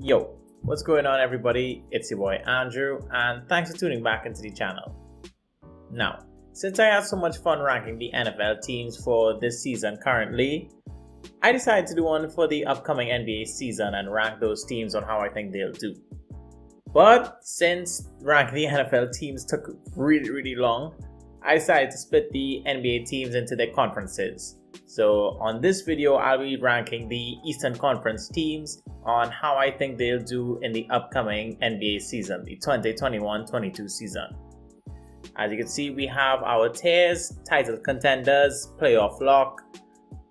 Yo, what's going on everybody? It's your boy Andrew and thanks for tuning back into the channel. Now, since I had so much fun ranking the NFL teams for this season currently, I decided to do one for the upcoming NBA season and rank those teams on how I think they'll do. But since ranking the NFL teams took really long, I decided to split the NBA teams into their conferences. So on this video, I'll be ranking the Eastern Conference teams on how I think they'll do in the upcoming NBA season, the 2021-22 season. As you can see, we have our tiers, title contenders, playoff lock,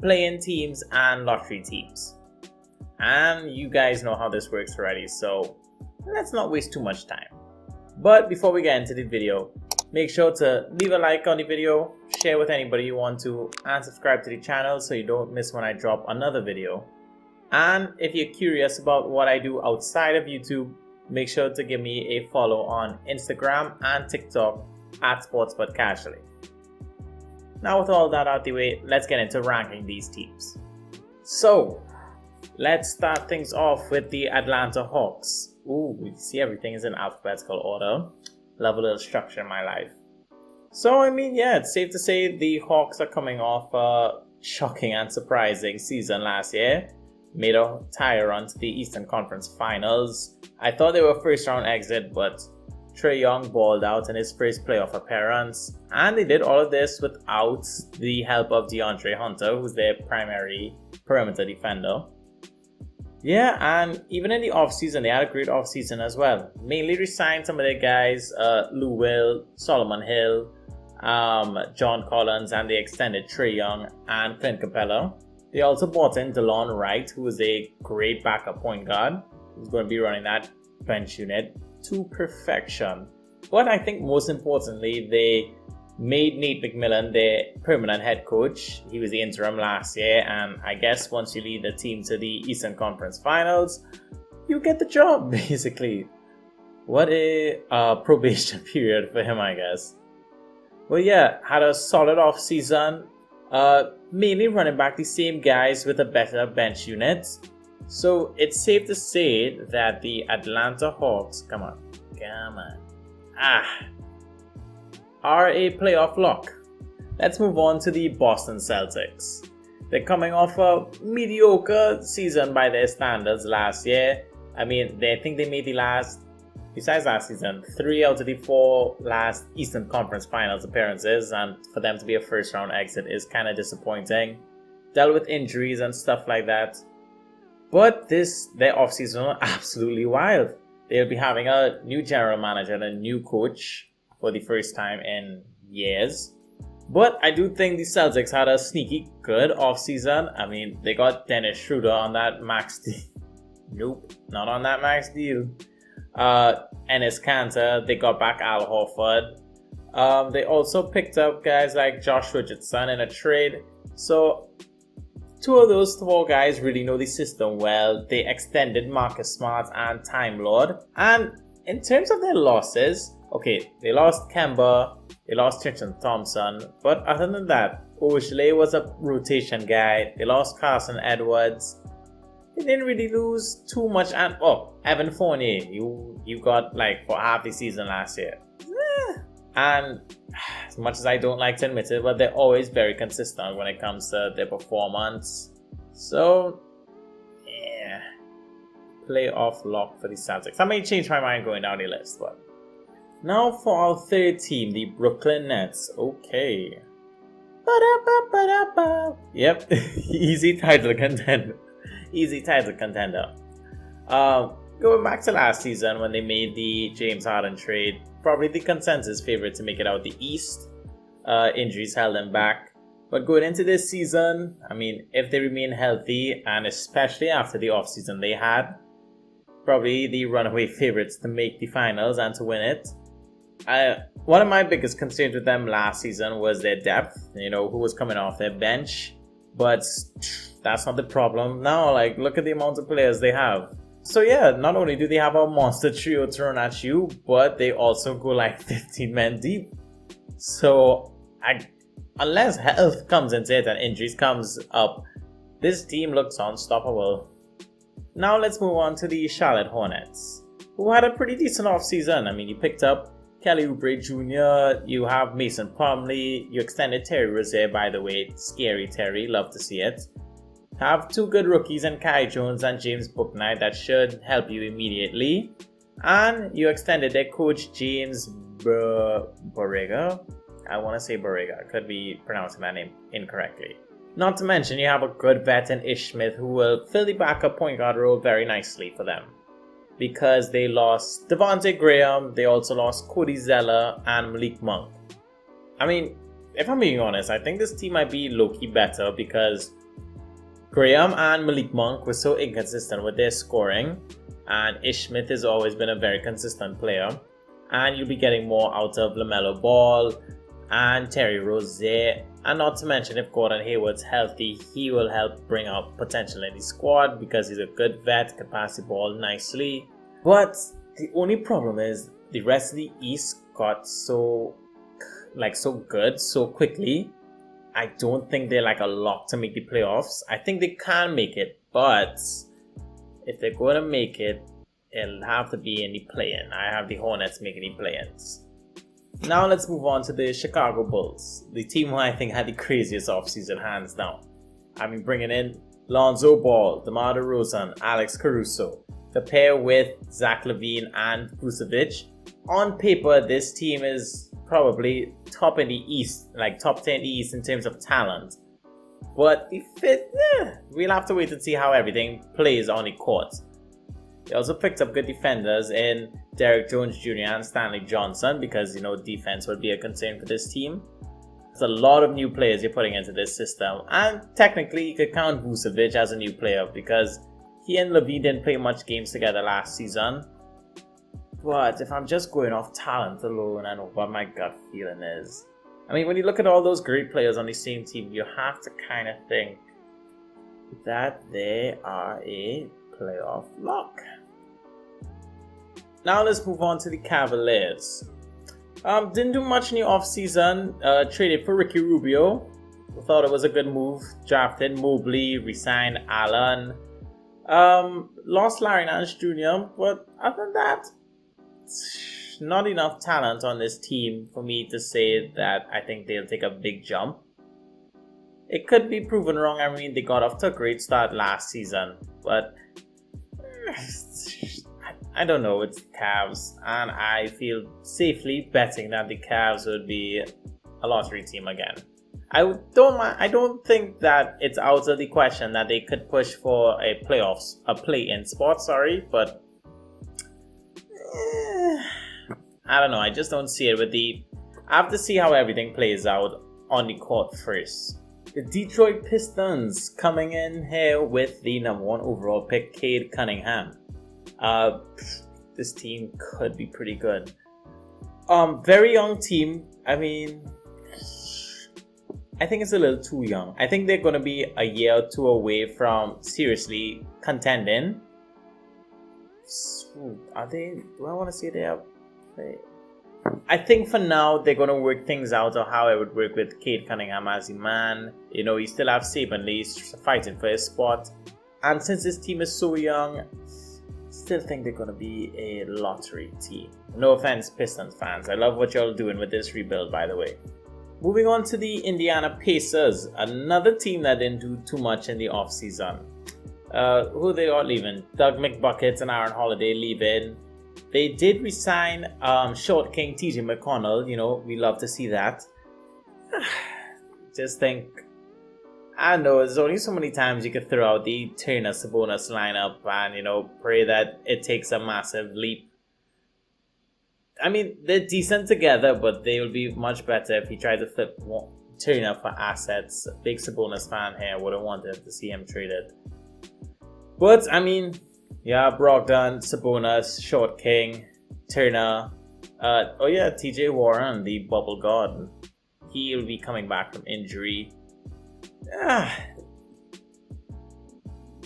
play-in teams, and lottery teams. And you guys know how this works already, so let's not waste too much time. But before we get into the video, make sure to leave a like on the video, share with anybody you want to, and subscribe to the channel so you don't miss when I drop another video. And if you're curious about what I do outside of YouTube, make sure to give me a follow on Instagram and TikTok at SportsButCasually. Now with all that out the way, let's get into ranking these teams. So, let's start things off with the Atlanta Hawks. Ooh, you see everything is in alphabetical order. Love a little structure in my life. So, it's safe to say the Hawks are coming off a shocking and surprising season last year. Made a tire run to the Eastern Conference Finals. I thought they were first round exit, but Trae Young balled out in his first playoff appearance. And they did all of this without the help of DeAndre Hunter, who's their primary perimeter defender. Yeah, and even in the offseason, they had a great offseason as well. Mainly re-signed some of their guys, Lou Will, Solomon Hill, John Collins, and they extended Trae Young and Clint Capella. They also brought in DeLon Wright, who is a great backup point guard, who's going to be running that bench unit to perfection. But I think most importantly, they made Nate McMillan their permanent head coach. He was the interim last year, and I guess once you lead the team to the Eastern Conference Finals, you get the job, basically. What a probation period for him, I guess. Well, yeah, had a solid offseason, mainly running back the same guys with a better bench unit. So it's safe to say that the Atlanta Hawks, are a playoff lock. Let's move on to the Boston Celtics. They're coming off a mediocre season by their standards last year. I think they made besides last season, 3 out of the 4 last Eastern Conference Finals appearances, and for them to be a first round exit is kind of disappointing. Dealt with injuries and stuff like that. But their offseason was absolutely wild. They'll be having a new general manager and a new coach for the first time in years. But I do think the Celtics had a sneaky good offseason. They got Dennis Schroeder on that max deal. Nope, not on that max deal. Enes Kanter, they got back Al Horford. They also picked up guys like Josh Richardson in a trade. So 2 of those 4 guys really know the system well. They extended Marcus Smart and Time Lord. And in terms of their losses, okay, they lost Kemba, they lost Tristan Thompson, but other than that, Ogilvy was a rotation guy. They lost Carson Edwards. They didn't really lose too much. And Evan Fournier, you got for half the season last year. And as much as I don't like to admit it, but they're always very consistent when it comes to their performance. So, yeah, playoff lock for the Celtics. I may change my mind going down the list, but now for our third team, the Brooklyn Nets. Okay. Yep, easy title contender. Going back to last season when they made the James Harden trade, probably the consensus favorite to make it out the East. Injuries held them back. But going into this season, if they remain healthy, and especially after the offseason they had, probably the runaway favorites to make the finals and to win it. One of my biggest concerns with them last season was their depth, who was coming off their bench. But that's not the problem now. Look at the amount of players they have. So yeah, not only do they have a monster trio thrown at you, but they also go 15 men deep. So unless health comes into it and injuries comes up, this team looks unstoppable. Now let's move on to the Charlotte Hornets, who had a pretty decent offseason. I mean, you picked up Kelly Oubre Jr., you have Mason Plumlee, you extended Terry Rozier, by the way, scary Terry, love to see it. Have two good rookies in Kai Jones and James Bouknight that should help you immediately. And you extended their coach James Borrega. I want to say Borrega, I could be pronouncing that name incorrectly. Not to mention you have a good vet in Ish Smith who will fill the backup point guard role very nicely for them. Because they lost Devontae Graham, they also lost Cody Zeller and Malik Monk. I mean, if I'm being honest, I think this team might be low-key better because Graham and Malik Monk were so inconsistent with their scoring, and Ish Smith has always been a very consistent player. And you'll be getting more out of LaMelo Ball and Terry Rozier. And not to mention, if Gordon Hayward's healthy, he will help bring out potential in the squad because he's a good vet, can pass the ball nicely. But the only problem is the rest of the East got so good so quickly. I don't think they're like a lock to make the playoffs. I think they can make it, but if they're going to make it, it'll have to be in the play-in. I have the Hornets making the play-ins. Now let's move on to the Chicago Bulls, the team who I think had the craziest offseason hands down. I mean, bringing in Lonzo Ball, DeMar DeRozan, Alex Caruso, to pair with Zach LaVine and Vucevic. On paper, this team is probably top in the East, like top 10 in the East in terms of talent. But the fit, we'll have to wait and see how everything plays on the court. They also picked up good defenders in Derek Jones Jr. and Stanley Johnson because, defense would be a concern for this team. There's a lot of new players you're putting into this system. And technically, you could count Vucevic as a new player because he and LaVine didn't play much games together last season. But if I'm just going off talent alone, I know what my gut feeling is. I mean, when you look at all those great players on the same team, you have to kind of think that they are a playoff lock. Now let's move on to the Cavaliers. Didn't do much in the offseason. Traded for Ricky Rubio. Thought it was a good move. Drafted Mobley, resigned Allen. Lost Larry Nance Jr. But other than that, not enough talent on this team for me to say that I think they'll take a big jump. It could be proven wrong. I mean, they got off to a great start last season, but I don't know. It's the Cavs, and I feel safely betting that the Cavs would be a lottery team again. I don't think that it's out of the question that they could push for a play-in spot. But I don't know. I just don't see it I have to see how everything plays out on the court first. The Detroit Pistons coming in here with the number 1 overall pick, Cade Cunningham. This team could be pretty good. Very young team. I mean, I think it's a little too young. I think they're going to be a year or two away from seriously contending. Are they? Do I want to say they are? I think for now they're going to work things out of how it would work with Cade Cunningham as a man. You still have Saban Lee fighting for his spot. And since this team is so young, still think they're going to be a lottery team. No offense, Pistons fans. I love what y'all are doing with this rebuild, by the way. Moving on to the Indiana Pacers, another team that didn't do too much in the offseason. Who they got leaving? Doug McBuckets and Aaron Holiday leaving. They did resign Short King TJ McConnell. We love to see that. Just think, I know there's only so many times you could throw out the Turner Sabonis lineup and, pray that it takes a massive leap. I mean, they're decent together, but they will be much better if he tried to flip Turner for assets. A big Sabonis fan here would have wanted to see him traded. But, I mean, yeah, Brogdon, Sabonis, Short King, Turner. TJ Warren, the bubble god. He'll be coming back from injury.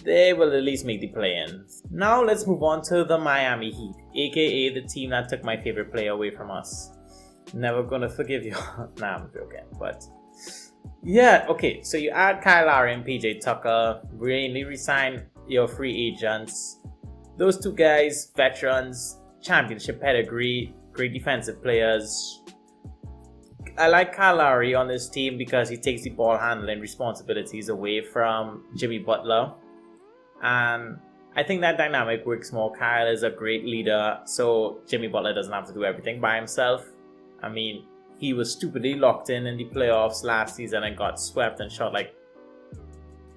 They will at least make the play-in. Now let's move on to the Miami Heat, aka the team that took my favorite player away from us. Never gonna forgive you. Nah, I'm joking. But yeah, okay. So you add Kyle Lowry and PJ Tucker. Really resign your free agents. Those two guys, veterans, championship pedigree, great defensive players. I like Kyle Lowry on this team because he takes the ball handling responsibilities away from Jimmy Butler. And I think that dynamic works more. Kyle is a great leader, so Jimmy Butler doesn't have to do everything by himself. I mean, he was stupidly locked in the playoffs last season and got swept and shot like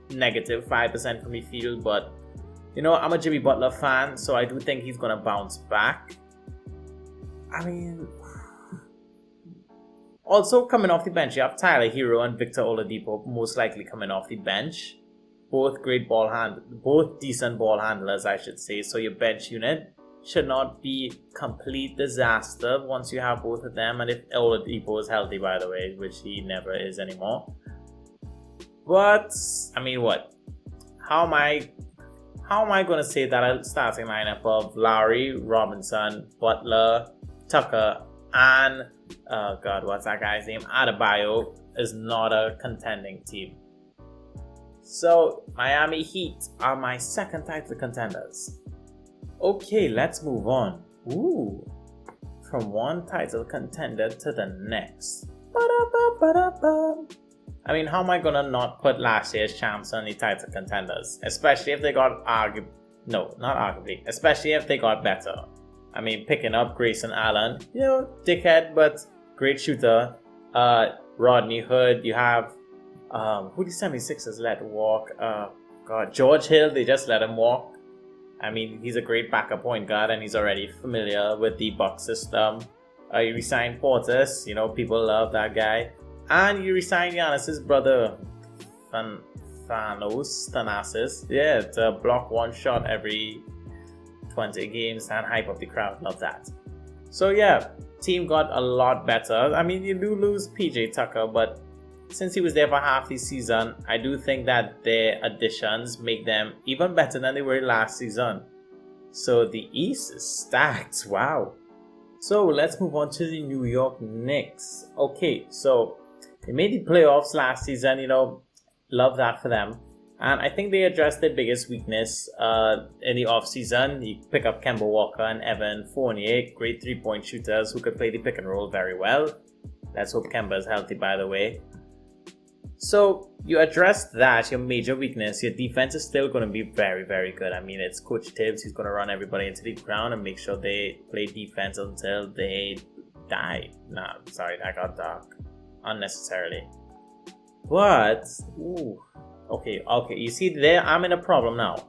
-5% from the field. But, you know, I'm a Jimmy Butler fan, so I do think he's going to bounce back. I mean, also coming off the bench, you have Tyler Hero and Victor Oladipo most likely coming off the bench. Both both decent ball handlers, I should say. So your bench unit should not be complete disaster once you have both of them. And if Oladipo is healthy, by the way, which he never is anymore. But I mean, what? How am I going to say that a starting lineup of Lowry, Robinson, Butler, Tucker, and what's that guy's name? Adebayo is not a contending team? So, Miami Heat are my second title contenders. Okay, let's move on. Ooh, from one title contender to the next. I mean, how am I gonna not put last year's champs on the title contenders? Especially if they got especially if they got better. I mean, picking up Grayson Allen, you know, dickhead, but great shooter. Rodney Hood, you have who the 76ers let walk? George Hill, they just let him walk. I mean, he's a great backup point guard and he's already familiar with the Bucks system. You re-signed Portis, you know, people love that guy. And you re-signed Giannis's brother, Thanasis, yeah, to block one shot every 20 games and hype up the crowd. Love that. So yeah, team got a lot better. I mean, you do lose PJ Tucker, but since he was there for half the season, I do think that their additions make them even better than they were last season. So the East is stacked. Wow. So let's move on to the New York Knicks. Okay, so they made the playoffs last season, you know, love that for them. And I think they addressed their biggest weakness in the offseason. You pick up Kemba Walker and Evan Fournier, great three-point shooters who could play the pick and roll very well. Let's hope Kemba is healthy, by the way. So you addressed that, your major weakness. Your defense is still going to be very, very good. I mean, it's Coach Tibbs. He's going to run everybody into the ground and make sure they play defense until they die. Nah, sorry, that got dark unnecessarily. But, okay. You see, there I'm in a problem now.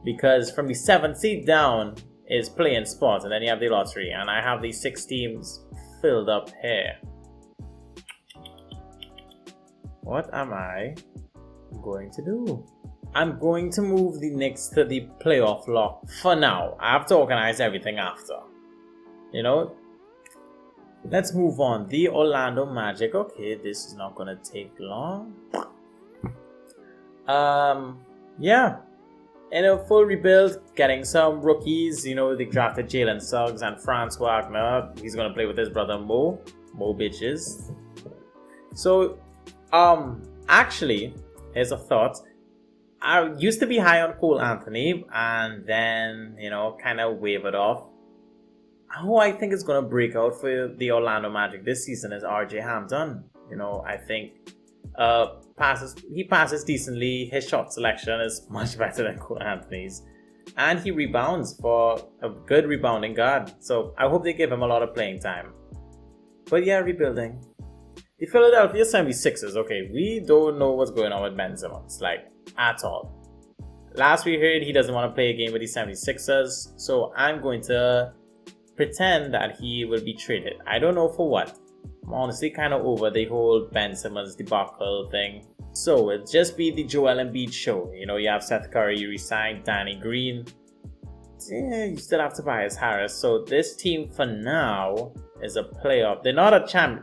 Because from the 7th seed down is playing spots, and then you have the lottery. And I have these 6 teams filled up here. What am I going to do? I'm going to move the Knicks to the playoff lock for now. I have to organize everything after. You know? Let's move on. The Orlando Magic. Okay, this is not going to take long. Yeah. In a full rebuild, getting some rookies. You know, they drafted Jalen Suggs and Franz Wagner. He's going to play with his brother Mo bitches. So, actually, here's a thought. I used to be high on Cole Anthony and then, you know, kind of wavered off. Who I think is going to break out for the Orlando Magic this season is RJ Hampton. You know, I think he passes decently. His shot selection is much better than Cole Anthony's. And he rebounds for a good rebounding guard. So I hope they give him a lot of playing time. But yeah, rebuilding. The Philadelphia 76ers, okay, we don't know what's going on with Ben Simmons, like, at all. Last we heard, he doesn't want to play a game with the 76ers, so I'm going to pretend that he will be traded. I don't know for what. I'm honestly kind of over the whole Ben Simmons debacle thing. So, it'll just be the Joel Embiid show. You know, you have Seth Curry, you re-signed Danny Green. Yeah, you still have Tobias Harris. So, this team for now is a playoff. They're not a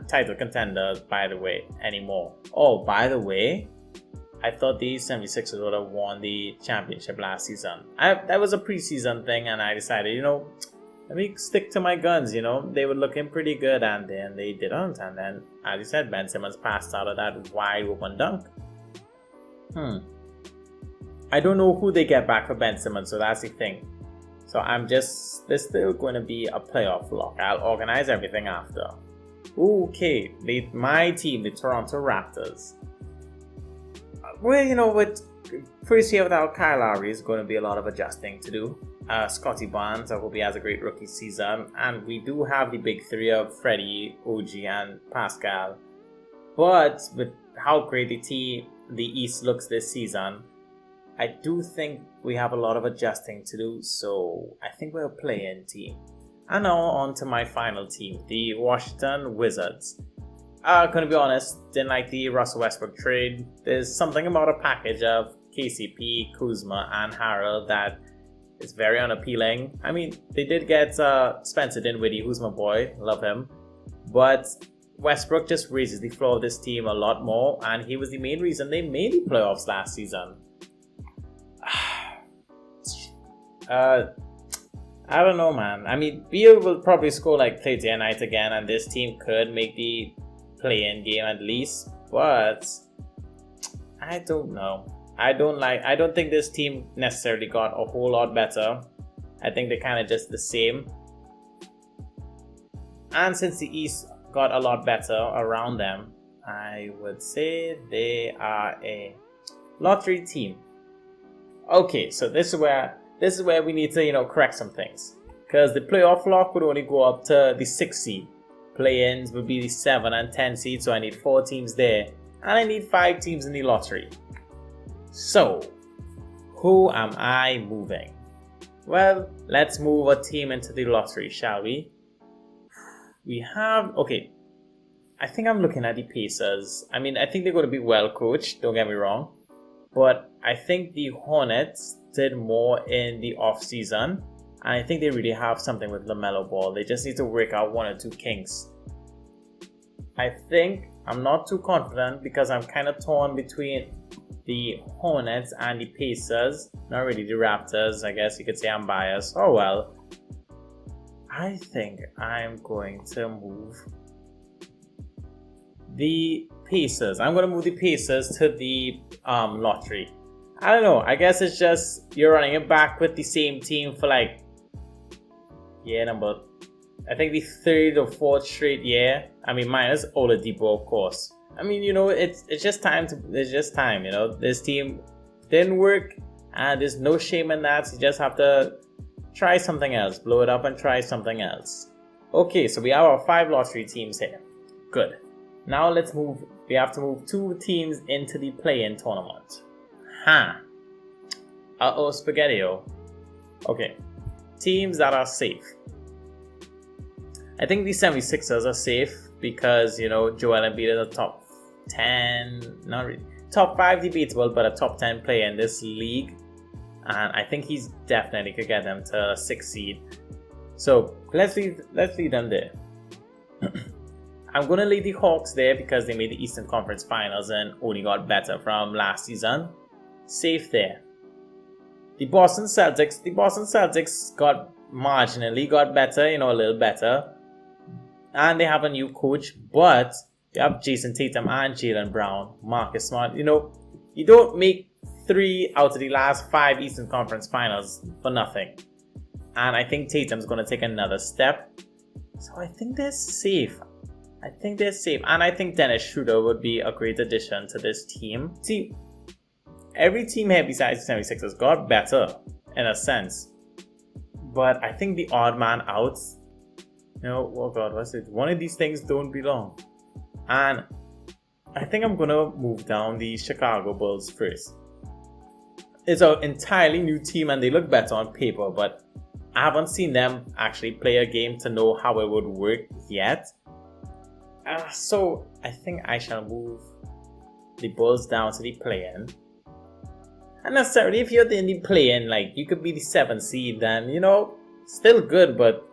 title contender, by the way, anymore. Oh, by the way, I thought the 76ers would have won the championship last season. That was a preseason thing, and I decided, you know, let me stick to my guns, you know. They were looking pretty good, and then they didn't. And then, as you said, Ben Simmons passed out of that wide open dunk. I don't know who they get back for Ben Simmons, so that's the thing. So there's still going to be a playoff lock. I'll organize everything after. Okay, my team, the Toronto Raptors. Well, with first year without Kyle Lowry is going to be a lot of adjusting to do. Scotty Barnes, I hope he has a great rookie season. And we do have the big three of Freddie, OG, and Pascal. But with how great the East looks this season, I do think we have a lot of adjusting to do. So I think we're a play-in team. And now on to my final team, the Washington Wizards. Gonna be honest, didn't like the Russell Westbrook trade. There's something about a package of KCP, Kuzma, and Harrell that is very unappealing. I mean, they did get Spencer Dinwiddie, who's my boy, love him. But Westbrook just raises the floor of this team a lot more, and he was the main reason they made the playoffs last season. I don't know, man. I mean, Beal will probably score like 30 a night again, and this team could make the play-in game at least, but I don't know. I don't think this team necessarily got a whole lot better. I think they're kind of just the same. And since the East got a lot better around them, I would say they are a lottery team. Okay, so this is where we need to, correct some things. Because the playoff lock would only go up to the 6th seed. Play-ins would be the 7 and 10 seed, so I need 4 teams there. And I need 5 teams in the lottery. So, who am I moving? Well, let's move a team into the lottery, shall we? Okay, I think I'm looking at the Pacers. I mean, I think they're going to be well coached, don't get me wrong. But I think the Hornets did more in the off-season. And I think they really have something with LaMelo Ball. They just need to work out 1 or 2 kinks. I think I'm not too confident because I'm kind of torn between the Hornets and the Pacers. Not really the Raptors. I guess you could say I'm biased. Oh well. I think I'm going to move the Pacers. I'm going to move the Pacers to the lottery. I don't know. I guess it's just you're running it back with the same team for like I think the 3rd or 4th straight year. I mean, minus Oladipo, of course. I mean, it's just time. This team didn't work, and there's no shame in that. You just have to try something else, blow it up, and try something else. Okay, so we have our 5 lottery teams here. Good. Now let's move. We have to move 2 teams into the play-in tournament. Spaghetti-o. Okay. Teams that are safe. I think the 76ers are safe because, Joel Embiid is a top 10, not really, top 5 debatable, but a top 10 player in this league. And I think he's definitely could get them to a 6th seed. So let's leave them there. I'm going to leave the Hawks there because they made the Eastern Conference Finals and only got better from last season. Safe there. The Boston Celtics got better, a little better. And they have a new coach, but they have Jason Tatum and Jaylen Brown, Marcus Smart. You don't make 3 out of the last 5 Eastern Conference Finals for nothing. And I think Tatum's going to take another step. So I think they're safe. And I think Dennis Schroeder would be a great addition to this team. See, every team here besides the 76ers got better in a sense. But I think the odd man out, oh God, what's it? One of these things don't belong. And I think I'm going to move down the Chicago Bulls first. It's an entirely new team and they look better on paper, but I haven't seen them actually play a game to know how it would work yet. So I think I shall move the Bulls down to the play-in. And necessarily, if you're in the play-in, you could be the 7th seed, then, still good, but,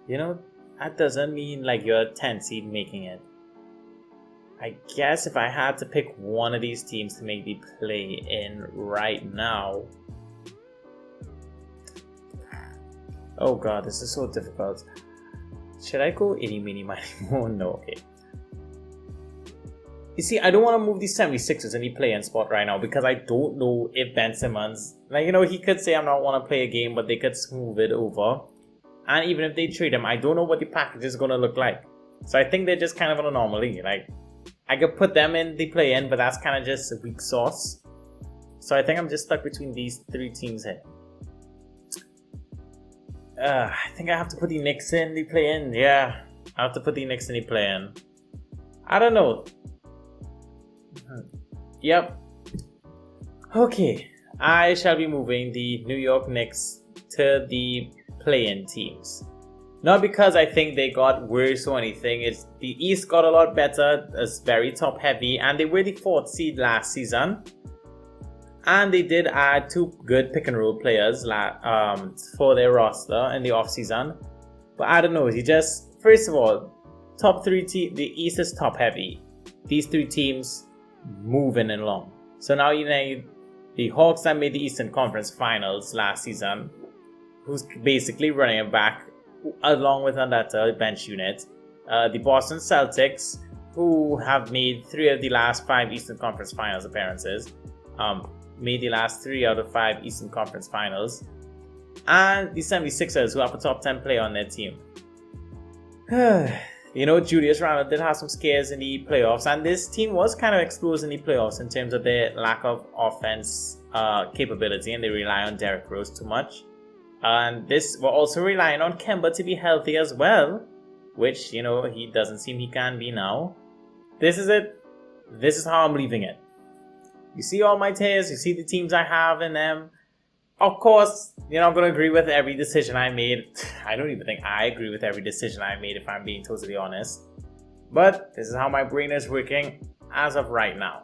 that doesn't mean, you're a 10th seed making it. I guess if I had to pick one of these teams to make the play-in right now... Oh God, this is so difficult. Should I go any, mini, miny, mo? No, okay. You see, I don't want to move the 76ers in the play-in spot right now because I don't know if Ben Simmons, like, you know, he could say I'm not want to play a game, but they could smooth it over. And even if they trade him, I don't know what the package is going to look like. So I think they're just kind of an anomaly. Like, I could put them in the play-in, but that's kind of just a weak sauce. So I think I'm just stuck between these three teams here. I think I have to put the Knicks in the play-in. Yeah, I have to put the Knicks in the play-in. I don't know. Yep. Okay. I shall be moving the New York Knicks to the play-in teams. Not because I think they got worse or anything. It's the East got a lot better. It's very top heavy, and they were the 4th seed last season. And they did add 2 good pick and roll players for their roster in the offseason. But I don't know. You just, first of all, top 3 teams, the East is top heavy. These 3 teams moving along. So now you know the Hawks that made the Eastern Conference Finals last season, who's basically running it back along with another bench unit. The Boston Celtics, who have made 3 of the last 5 Eastern Conference Finals appearances. Made the last 3 out of 5 Eastern Conference Finals. And the 76ers, who have a top 10 player on their team. You know, Julius Randle did have some scares in the playoffs, and this team was kind of exposed in the playoffs in terms of their lack of offense capability, and they rely on Derrick Rose too much. And this, we're also relying on Kemba to be healthy as well, which, you know, he doesn't seem he can be now. This is it. This is how I'm leaving it. You see all my tiers, you see the teams I have in them. Of course, you're not going to agree with every decision I made. I don't even think I agree with every decision I made, if I'm being totally honest. But this is how my brain is working as of right now.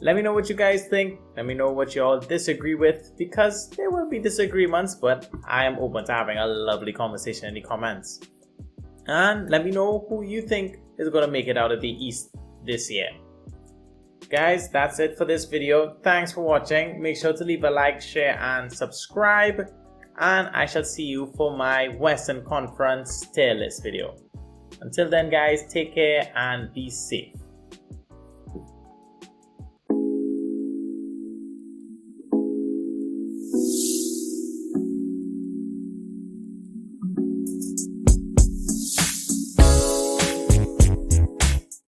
Let me know what you guys think. Let me know what you all disagree with, because there will be disagreements, but I am open to having a lovely conversation in the comments. And let me know who you think is going to make it out of the East this year. Guys, that's it for this video. Thanks for watching. Make sure to leave a like, share, and subscribe. And I shall see you for my Western Conference tier list video. Until then, guys, take care and be safe.